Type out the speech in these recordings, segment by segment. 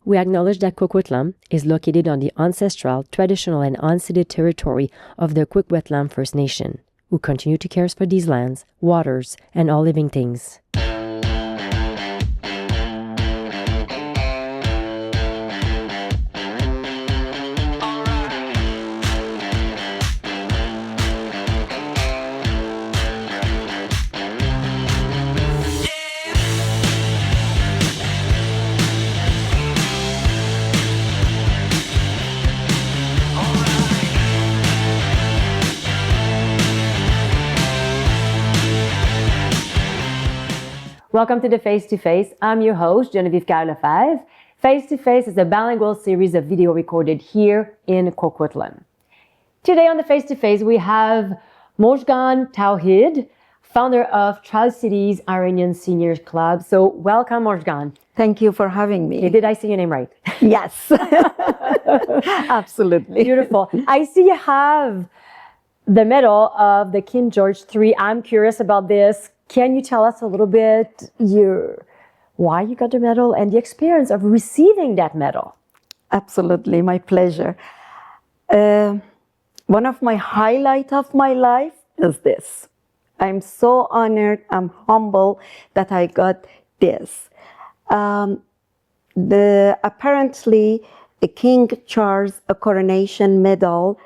We acknowledge that Coquitlam is located on the ancestral, traditional, and unceded territory of the Coquitlam First Nation, who continue to care for these lands, waters, and all living things. Welcome to the Face to Face. I'm your host, Genevieve Kyle Lefebvre. Face to Face is a bilingual series of video recorded here in Coquitlam. Today on the Face to Face, we have Mojgan Towhid, founder of Tri-Cities Iranian Seniors Club. So welcome, Mojgan. Thank you for having me. Did I say your name right? Yes, absolutely. Beautiful. I see you have the medal of the King George III. I'm curious about this. Can you tell us a little bit why you got the medal and the experience of receiving that medal? Absolutely, my pleasure. One of my highlights of my life is this. I'm so honored, I'm humble that I got this. Apparently, King Charles a coronation medal,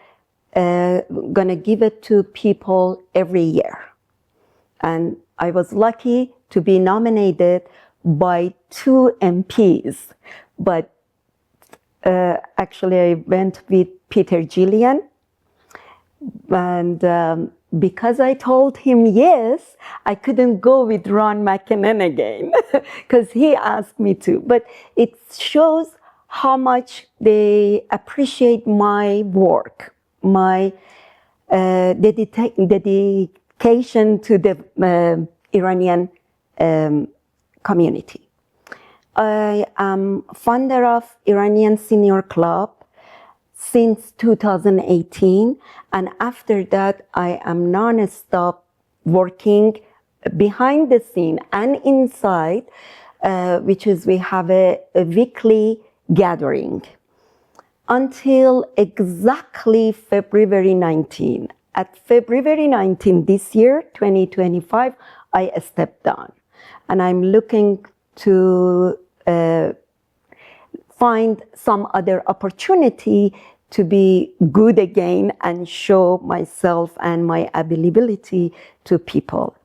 gonna give it to people every year. And I was lucky to be nominated by 2 MPs, but actually I went with Peter Gillian, and because I told him yes, I couldn't go with Ron McKinnon again, because he asked me to. But it shows how much they appreciate my work, my dedication to the Iranian community. I am founder of Iranian Senior Club since 2018, and after that I am non-stop working behind the scene and inside, which is we have a weekly gathering until exactly February 19. At February 19 this year, 2025, I stepped down. And I'm looking to find some other opportunity to be good again and show myself and my availability to people.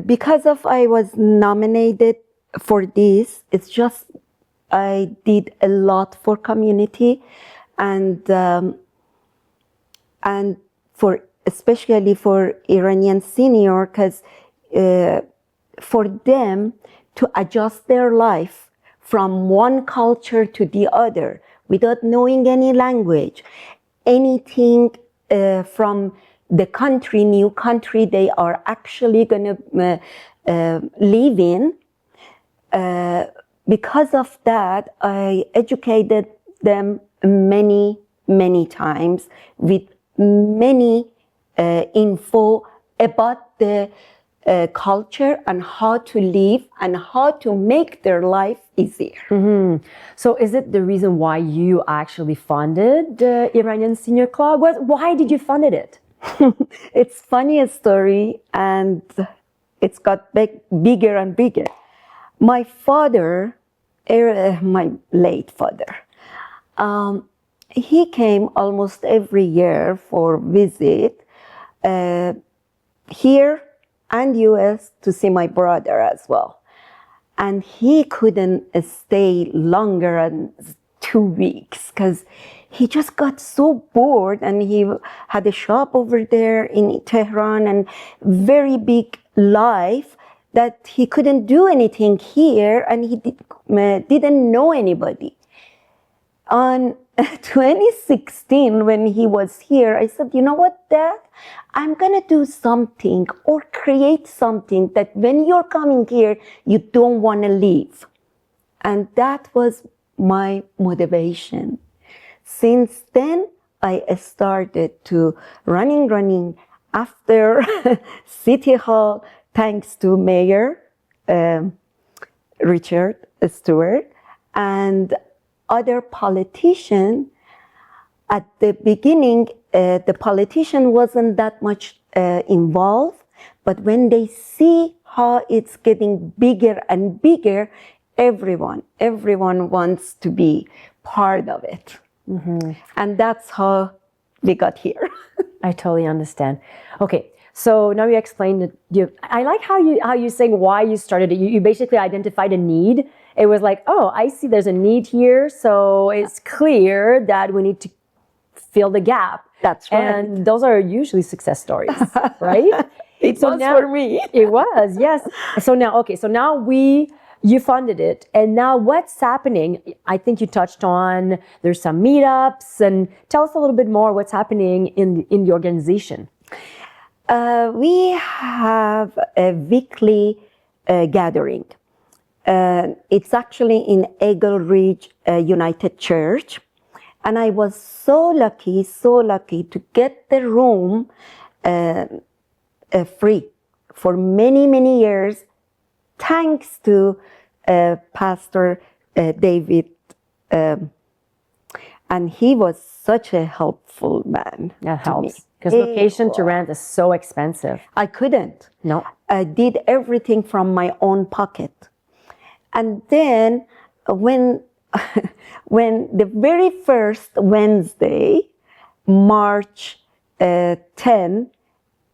Because of I was nominated for this, it's just I did a lot for community and especially for Iranian senior, because for them to adjust their life from one culture to the other without knowing any language, anything from the country, new country they are actually going to live in. Because of that, I educated them many times with many info about the culture and how to live and how to make their life easier. Mm-hmm. So is it the reason why you actually funded the Iranian Senior Club? Why did you fund it? It's funny a story, and it's got bigger and bigger. My father, my late father, he came almost every year for visit here and US to see my brother as well. And he couldn't stay longer than 2 weeks because he just got so bored, and he had a shop over there in Tehran and very big life that he couldn't do anything here, and he didn't know anybody. On 2016, when he was here, I said, you know what, Dad? I'm gonna do something or create something that when you're coming here, you don't wanna leave. And that was my motivation. Since then, I started to running after City Hall, thanks to Mayor Richard Stewart. and other politician. At the beginning, the politician wasn't that much involved, but when they see how it's getting bigger and bigger, everyone wants to be part of it. And that's how we got here. I totally understand. Okay, so now you explained that I like how you saying why you started it. You basically identified a need. It was like, oh, I see there's a need here, so it's clear that we need to fill the gap. That's right. And those are usually success stories, right? It was for me. It was, yes. So now you funded it, and now what's happening? I think you touched on there's some meetups, and tell us a little bit more what's happening in the organization. We have a weekly gathering. It's actually in Eagle Ridge United Church. And I was so lucky to get the room free for many, many years, thanks to Pastor David. And he was such a helpful man. That helps. Because location to rent is so expensive. I couldn't. No. I did everything from my own pocket. And then when the very first Wednesday, March 10,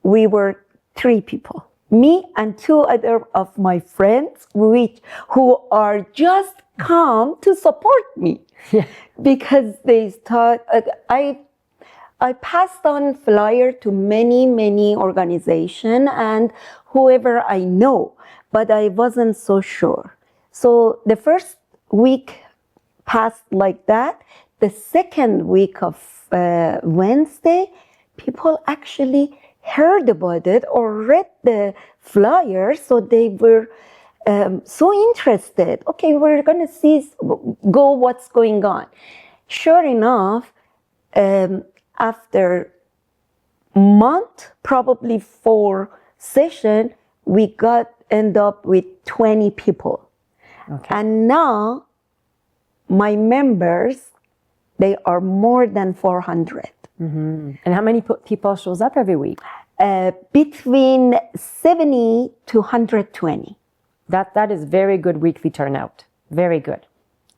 we were 3 people. Me and 2 other of my friends, who are just come to support me. Yeah. Because they thought, I passed on flyer to many organizations and whoever I know, but I wasn't so sure. So the first week passed like that. The second week of Wednesday, people actually heard about it or read the flyer, so they were so interested. Okay, we're gonna go what's going on. Sure enough, after month, probably 4 sessions, we end up with 20 people. Okay. And now my members, they are more than 400. And how many people shows up every week? Between 70 to 120. That is very good weekly turnout. Very good.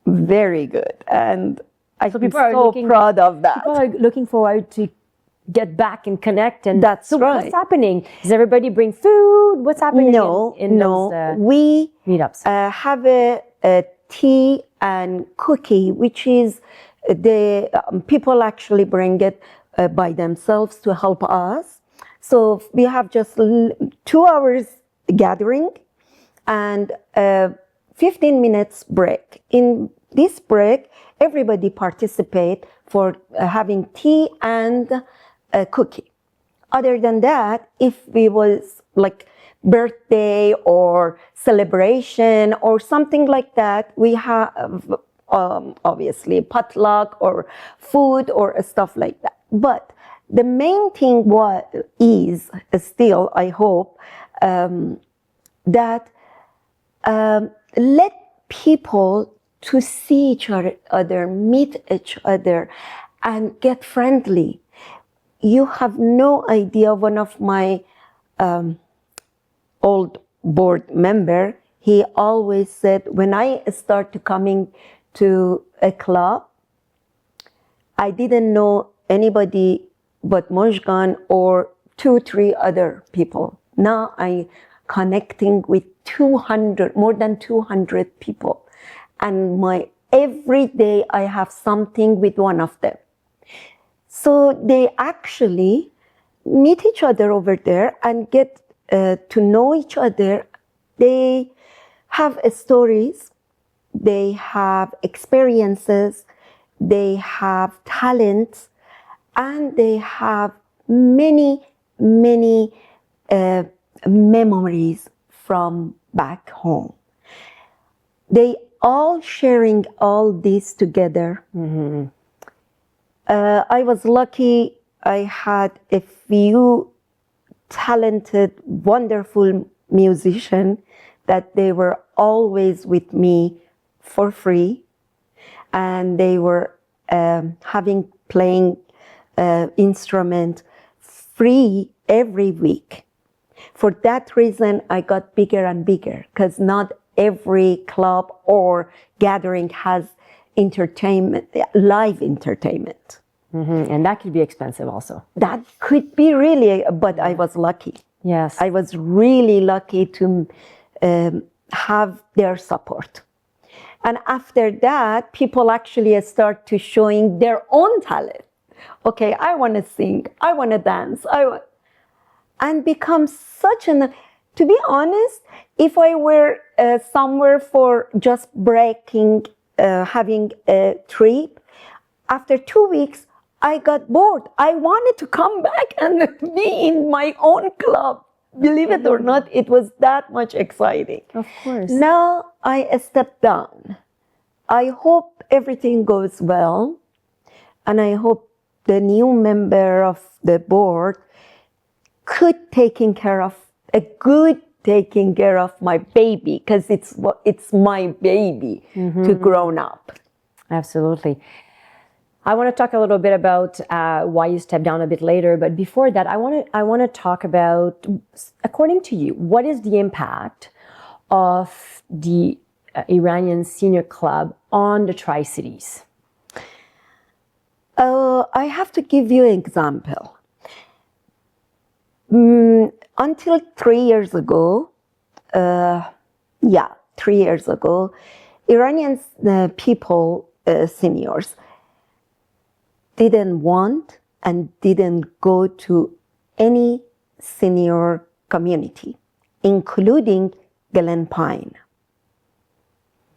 Very good. And I'm people are so proud of that. People are looking forward to get back and connect. And that's so right. What's happening? Does everybody bring food? What's happening in those we meetups? Have a tea and cookie, which is the people actually bring it by themselves to help us. So we have just 2 hours gathering and 15 minutes break. In this break, everybody participate for having tea and a cookie. Other than that, if we was like birthday or celebration or something like that, we have obviously potluck or food or stuff like that. But the main thing is still, I hope, that let people to see each other, meet each other, and get friendly. You have no idea. One of my old board member, he always said, when I started coming to a club, I didn't know anybody but Mojgan or 2-3 other people. Now I'm connecting with more than 200 people. And every day I have something with one of them. So they actually meet each other over there and get to know each other. They have stories, they have experiences, they have talents, and they have many memories from back home. They all sharing all this together. Mm-hmm. I was lucky. I had a few talented, wonderful musicians that they were always with me for free. and they were playing instrument free every week. For that reason, I got bigger and bigger, because not every club or gathering has entertainment, live entertainment. And that could be expensive also. That could be really, but I was lucky. Yes. I was really lucky to have their support. And after that, people actually start to showing their own talent. Okay, I want to sing, I want to dance, and become such an, to be honest, if I were somewhere for just breaking, having a trip, after 2 weeks, I got bored. I wanted to come back and be in my own club. Believe it or not, it was that much exciting. Of course. Now I stepped down. I hope everything goes well, and I hope the new member of the board could taking care of my baby, because it's my baby to grown up. Absolutely. I want to talk a little bit about why you stepped down a bit later, but before that, I want to talk about, according to you, what is the impact of the Iranian Senior Club on the Tri-Cities? I have to give you an example. Until 3 years ago, 3 years ago, Iranian people, seniors, didn't want and didn't go to any senior community, including Glen Pine.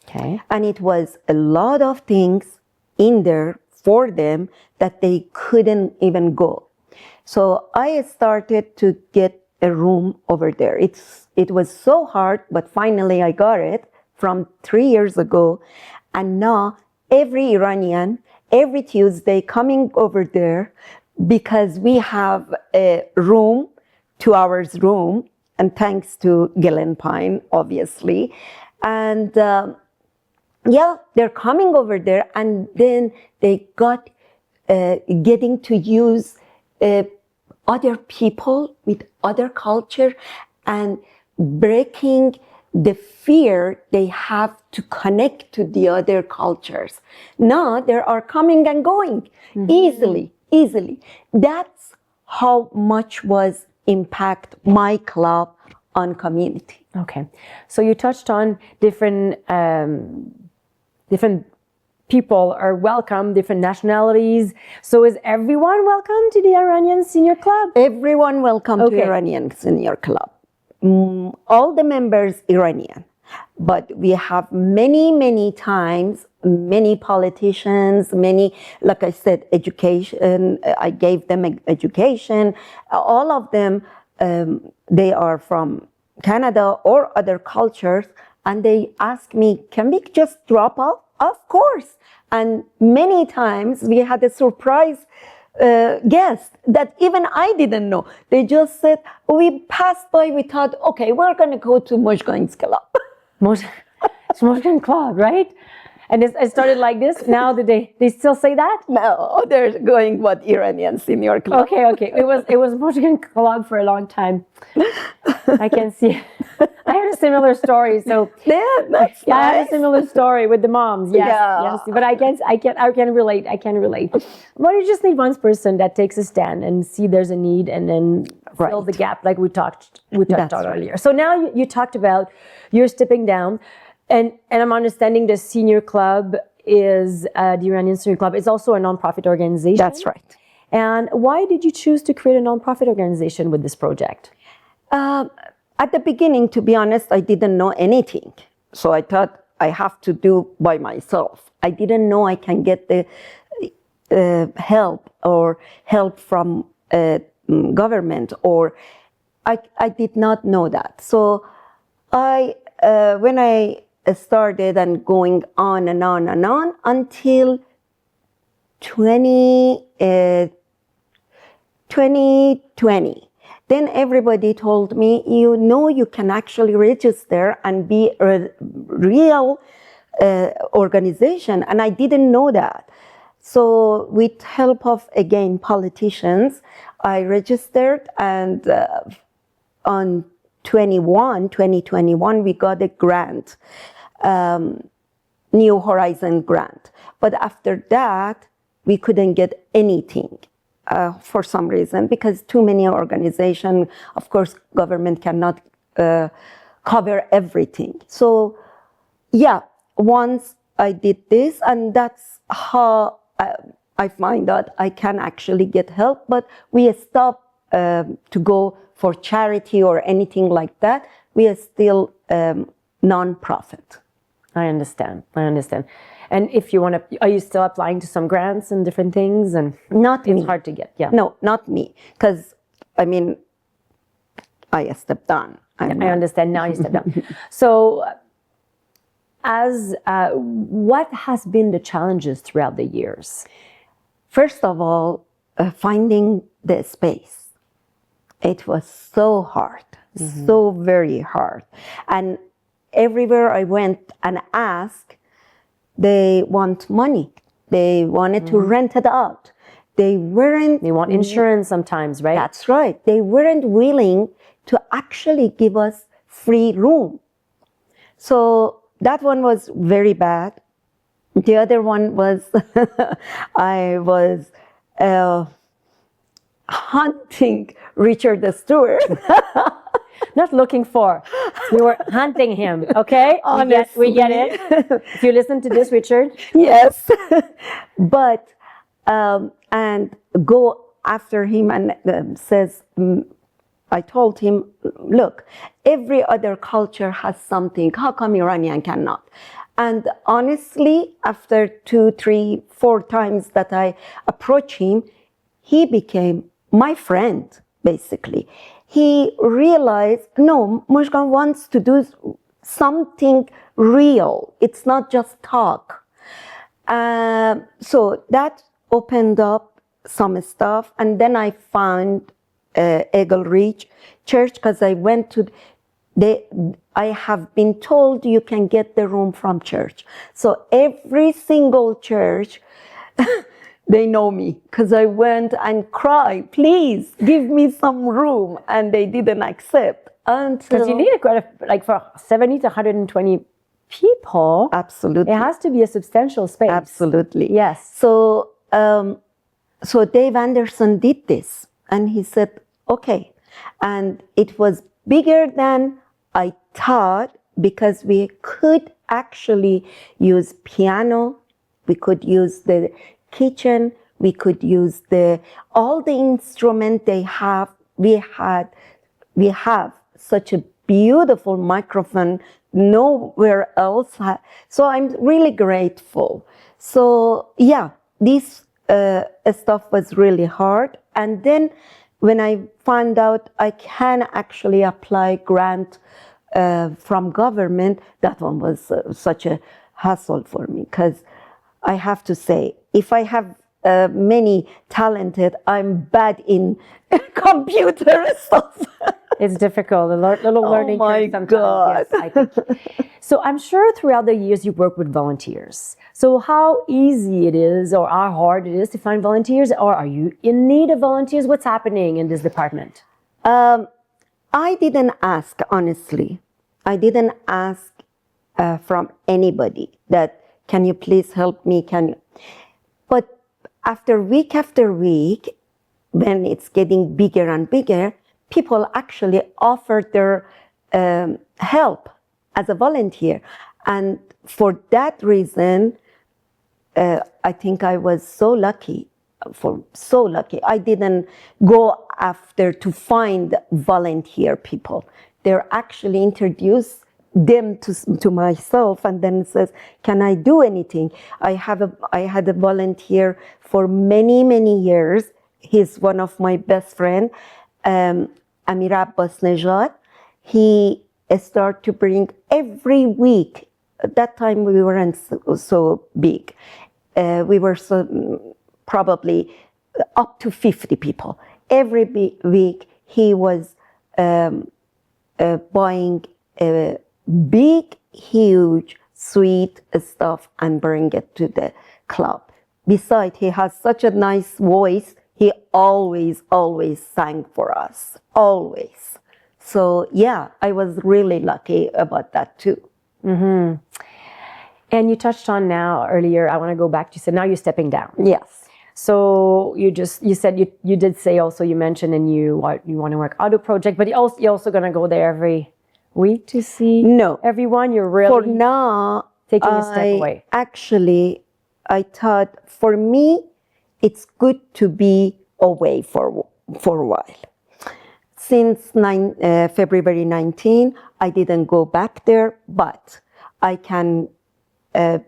Okay. And it was a lot of things in there for them that they couldn't even go. So I started to get a room over there. It was so hard, but finally I got it from 3 years ago. And now every Iranian, every Tuesday coming over there, because we have a room, 2 hours room, and thanks to Glen Pine, obviously. And they're coming over there, and then they got getting to use other people with other culture and breaking the fear they have to connect to the other cultures. Now they are coming and going easily. That's how much was impact my club on community. Okay. So you touched on different people are welcome, different nationalities. So is everyone welcome to the Iranian Senior Club? Everyone welcome to Iranian Senior Club. All the members Iranian, but we have many times, many politicians, many, like I said, education. I gave them education. All of them, they are from Canada or other cultures, and they ask me, can we just drop off? Of course. And many times we had a surprise guest that even I didn't know. They just said, we passed by, we thought, okay, we're going to go to Mojgan's Club. It's Mojgan Club, right? And it started like this. Now they still say that? No, they're going Iranian Senior Club. Okay. It was Mojgan Club for a long time. I can see. I had a similar story. So that's nice. I had a similar story with the moms. Yes. But I can relate. But you just need one person that takes a stand and see there's a need, and then fill the gap, like we talked about earlier. So now you talked about you're stepping down. And I'm understanding the senior club is the Iranian Senior Club is also a nonprofit organization. That's right. And why did you choose to create a nonprofit organization with this project? At the beginning, to be honest, I didn't know anything. So I thought I have to do by myself. I didn't know I can get the help from government, or I did not know that. So when I started and going on and on and on until 2020. Then everybody told me, you can actually register and be a real organization, and I didn't know that. So with help of, again, politicians, I registered, and on 2021, we got a grant, New Horizon grant. But after that, we couldn't get anything for some reason, because too many organizations, of course, government cannot cover everything. So yeah, once I did this, and that's how I find out I can actually get help, but we stopped to go for charity or anything like that. We are still non-profit. I understand. And if you want to, are you still applying to some grants and different things? And Not me. It's hard to get, yeah. No, not me, because I mean, I stepped down. I understand. Now you step down. So, what has been the challenges throughout the years? First of all, finding the space. It was so hard, so very hard. And everywhere I went and asked, they want money. They wanted to rent it out. They want insurance sometimes, right? That's right. They weren't willing to actually give us free room. So that one was very bad. The other one was I was hunting Richard the Stewart. Not looking for. We were hunting him, okay? Honestly. We get it. If you listen to this, Richard. Yes. But, and go after him and says, I told him, look, every other culture has something. How come Iranian cannot? And honestly, after 2, 3, 4 times that I approached him, he became my friend, basically. He realized, no, Mojgan wants to do something real. It's not just talk. So that opened up some stuff. And then I found Eagle Ridge Church, because I went to, I have been told you can get the room from church. So every single church, they know me, because I went and cried, please give me some room. And they didn't accept. Because you need like for 70 to 120 people. Absolutely. It has to be a substantial space. Absolutely. Yes. So, so Dave Anderson did this, and he said, okay. And it was bigger than I thought, because we could actually use piano, we could use the kitchen, we could use all the instrument they have. We have such a beautiful microphone, nowhere else. So I'm really grateful. So yeah, this stuff was really hard. And then when I found out I can actually apply grant from government, that one was such a hassle for me, because I have to say, if I have many talented, I'm bad in computer stuff. It's difficult, a little learning curve sometimes. God. Yes, I think. So I'm sure throughout the years you work with volunteers. So how easy it is, or how hard it is to find volunteers, or are you in need of volunteers? What's happening in this department? I didn't ask, honestly. I didn't ask from anybody that, can you please help me? Can you? But after week, when it's getting bigger and bigger, people actually offered their help as a volunteer. And for that reason, I think I was so lucky. I didn't go after to find volunteer people. They're actually introduced them to myself, and then says, can I do anything? I had a volunteer for many years. He's one of my best friends, Amir Abbas Nejad. He started to bring every week. At that time we weren't so big. We were probably up to 50 people. Every week he was buying a big, huge sweet stuff and bring it to the club. Besides, he has such a nice voice. He always sang for us, always. So yeah, I was really lucky about that too. Mm-hmm. And you touched on now earlier, I want to go back to, so now you're stepping down. Yes. So you said you did say also, you mentioned and you want to work auto project, but you're also going to go there every week to see everyone. You're really for now taking a step away. Actually, I thought for me, it's good to be away for a while. Since February 19, I didn't go back there, but I can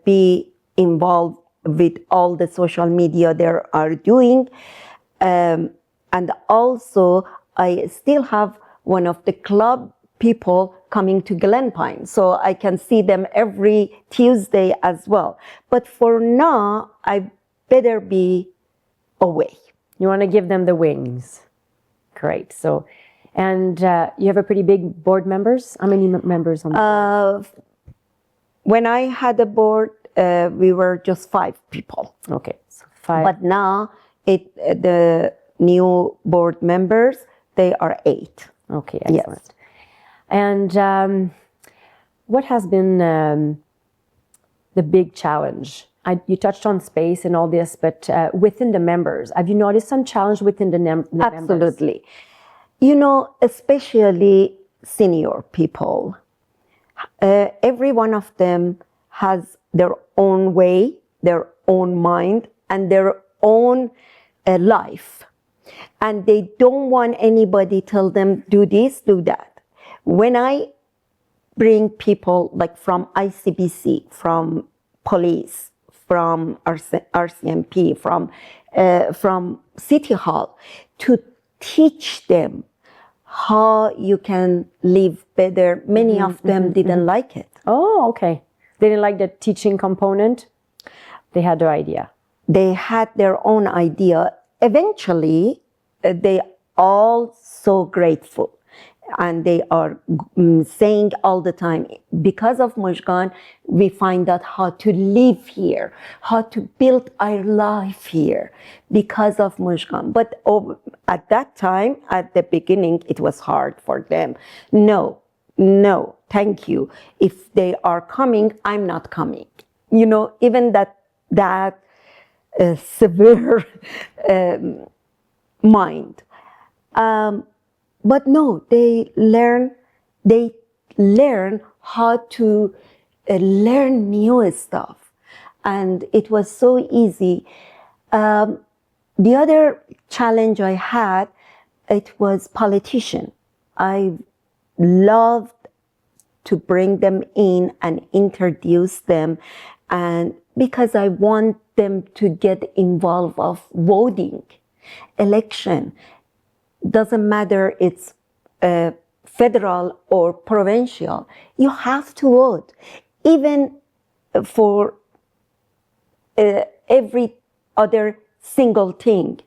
be involved with all the social media they are doing. And also, I still have one of the club people coming to Glen Pine, so I can see them every Tuesday as well. But for now, I better be away. You want to give them the wings. Great. So, and you have a pretty big board members? How many members on the board? When I had a board, we were just 5 people. Okay, so 5. But now, the new board members, they are 8. Okay, excellent. Yes. And what has been the big challenge? You touched on space and all this, but within the members, have you noticed some challenge within the members? Absolutely. You know, especially senior people. Every one of them has their own way, their own mind, and their own life. And they don't want anybody tell them, do this, do that. When I bring people like from ICBC, from police, from RCMP, from City Hall, to teach them how you can live better. Many of them didn't like it. Oh, okay. They didn't like the teaching component. They had their idea. They had their own idea. Eventually, they all so grateful. And they are saying all the time, because of Mojgan, we find out how to live here, how to build our life here because of Mojgan. But at that time, at the beginning, it was hard for them. No, thank you. If they are coming, I'm not coming. You know, even that severe mind. But no, they learn how to learn new stuff. And it was so easy. The other challenge I had, it was politician. I loved to bring them in and introduce them, and because I want them to get involved of voting, election. Doesn't matter it's federal or provincial, you have to vote. Even for every other single thing.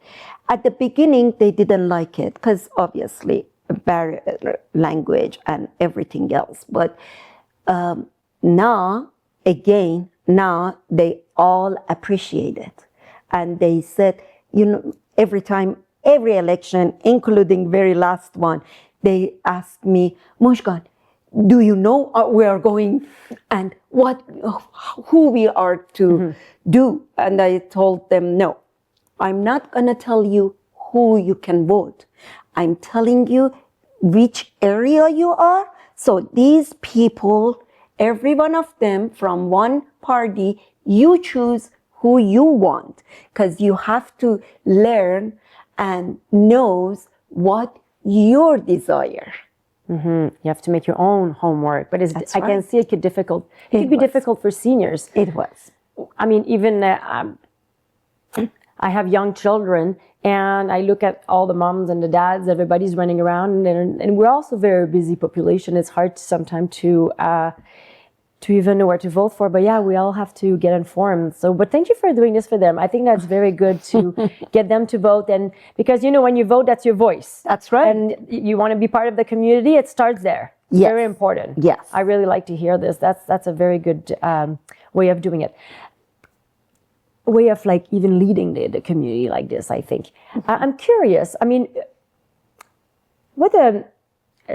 At the beginning, they didn't like it because obviously barrier language and everything else. But now they all appreciate it. And they said, you know, every election, including very last one, they asked me, Mojgan, do you know we are going and who we are to do? And I told them, no, I'm not going to tell you who you can vote. I'm telling you which area you are. So these people, every one of them from one party, you choose who you want, because you have to learn and knows what your desire. You have to make your own homework, but I can see it could be difficult for seniors. It was. I mean, even I have young children, and I look at all the moms and the dads. Everybody's running around, and we're also a very busy population. It's hard sometimes to to even know where to vote for. But yeah, we all have to get informed. So, but thank you for doing this for them. I think that's very good to get them to vote. And because, when you vote, that's your voice. That's right. And you want to be part of the community, it starts there. It's Yes. very important. Yes. I really like to hear this. That's a very good way of doing it. Way of like even leading the community like this, I think. I'm curious. I mean, with a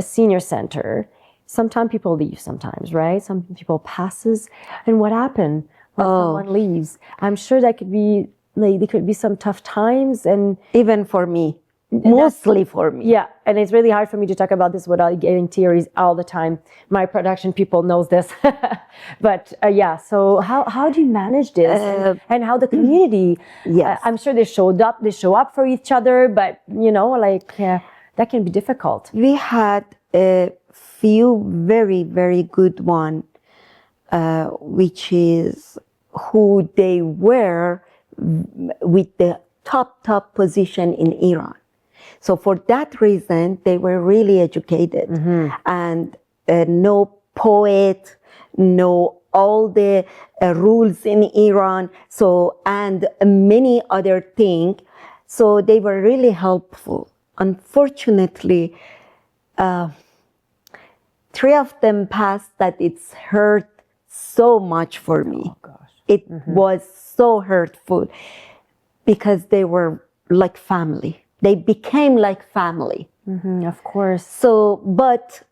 senior center, sometimes people leave sometimes, right? Some people passes. And what happened when someone leaves? I'm sure that could be, like, there could be some tough times. And even for me, mostly for me. yeah, and it's really hard for me to talk about this without getting tears all the time. My production people knows this. But yeah, so how do you manage this? And how the community, Yes. I'm sure they show up for each other, but that can be difficult. We had a few very, very good one, which is who they were with the top position in Iran. So for that reason, they were really educated, and no poet, no all the rules in Iran. So, and many other things. So they were really helpful. Unfortunately, 3 of them passed that it's hurt so much for me. Oh gosh. It was so hurtful because they were like family. They became like family. Of course. So, but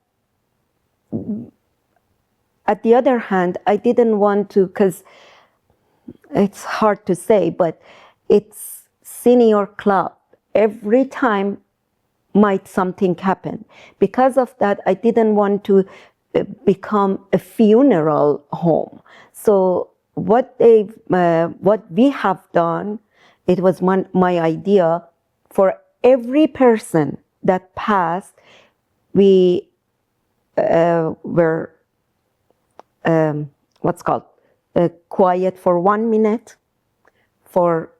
at the other hand, I didn't want to, because it's hard to say, but it's senior club. Every time might something happen. Because of that, I didn't want to become a funeral home. So what we have done, it was my idea. For every person that passed, we were quiet for 1 minute for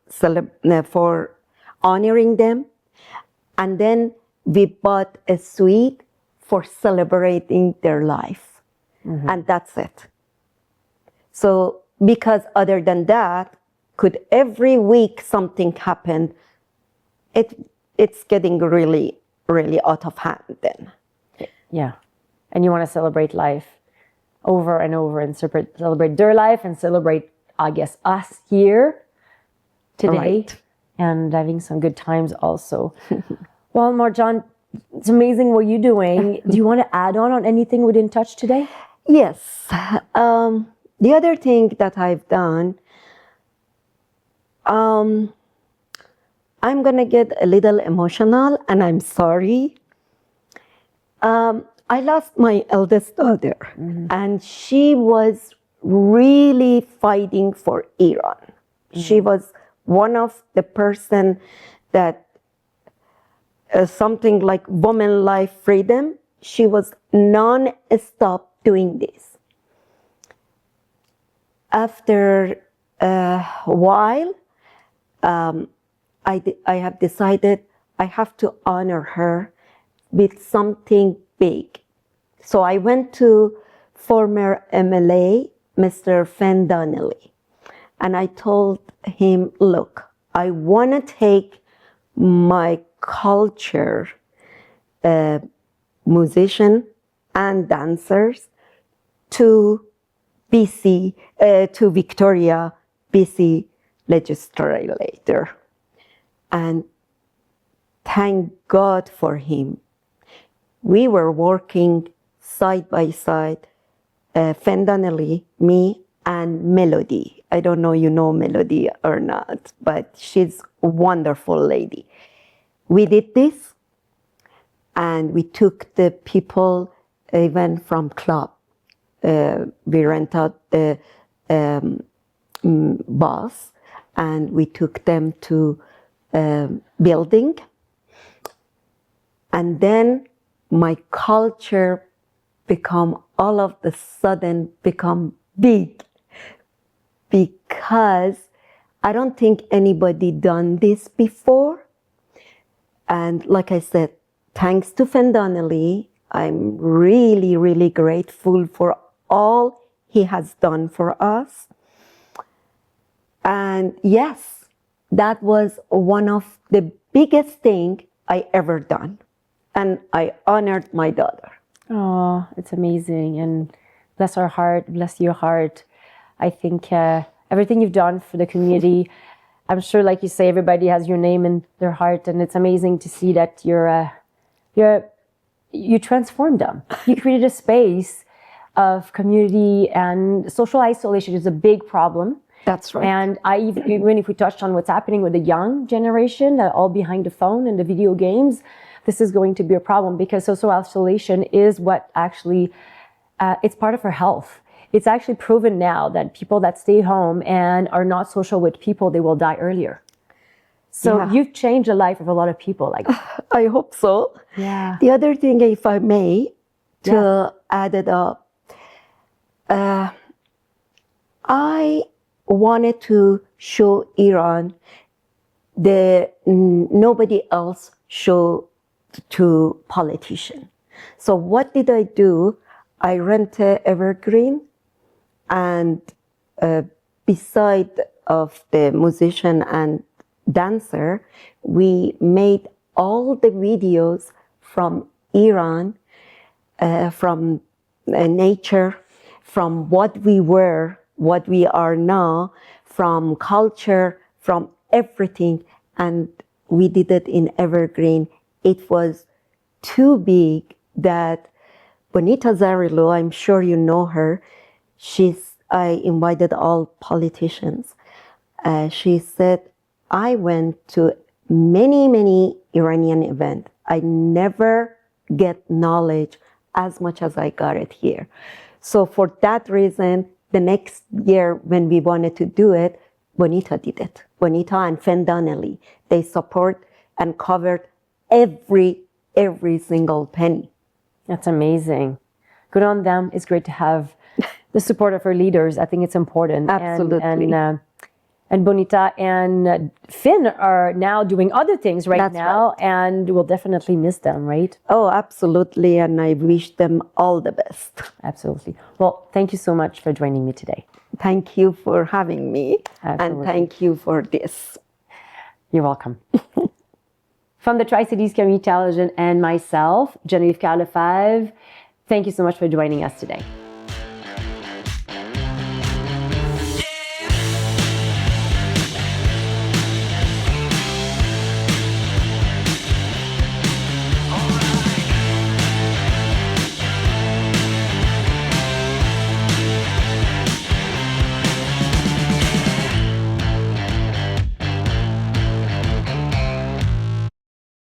honoring them, and then we bought a sweet for celebrating their life, and that's it. So because other than that, could every week something happen? It's getting really, really out of hand then. Yeah. And you want to celebrate life over and over and celebrate their life and celebrate, I guess, us here today, Right. and having some good times also. Well, Mojgan, it's amazing what you're doing. Do you want to add on anything we didn't touch today? Yes. The other thing that I've done, I'm going to get a little emotional, and I'm sorry. I lost my eldest daughter, and she was really fighting for Iran. She was one of the person that something like woman life freedom. She was non-stop doing this. After a while, I have decided I have to honor her with something big. So I went to former MLA, Mr. Fen Donnelly, and I told him, look, I want to take my culture, musician and dancers to BC, to Victoria, BC legislature. And thank God for him. We were working side by side, Fen Donnelly, me, and Melody. I don't know you know Melody or not, but she's a wonderful lady. We did this, and we took the people even from club. We rent out the bus, and we took them to building. And then my culture all of the sudden become big, because I don't think anybody done this before. And like I said, thanks to Fen Donnelly, I'm really, really grateful for all he has done for us. And yes, that was one of the biggest thing I ever done. And I honored my daughter. Oh, it's amazing. And bless her heart, bless your heart. I think everything you've done for the community, I'm sure, like you say, everybody has your name in their heart. And it's amazing to see that you transformed them. You created a space of community, and social isolation is a big problem. That's right. And even if we touched on what's happening with the young generation, all behind the phone and the video games, this is going to be a problem, because social isolation is what actually, it's part of our health. It's actually proven now that people that stay home and are not social with people, they will die earlier. So you've changed the life of a lot of people. Like, I hope so. Yeah. The other thing, if I may, to add it up, I wanted to show Iran nobody else show to politician. So what did I do? I rented Evergreen, and beside of the musician and dancer, we made all the videos from Iran, from nature, from what we were, what we are now, from culture, from everything, and we did it in Evergreen. It was too big that Bonita Zarrillo, I'm sure you know her, I invited all politicians. She said, I went to many Iranian events. I never get knowledge as much as I got it here. So for that reason, the next year when we wanted to do it, Bonita did it. Bonita and Fen Donnelly, they support and covered every single penny. That's amazing. Good on them. It's great to have the support of our leaders. I think it's important. Absolutely. And Bonita and Finn are now doing other things right now, and we'll definitely miss them, right? Oh, absolutely. And I wish them all the best. Absolutely. Well, thank you so much for joining me today. Thank you for having me. Absolutely. And thank you for this. You're welcome. From the Tri-Cities Community Television and myself, Genevieve Kyle Lefebvre, thank you so much for joining us today.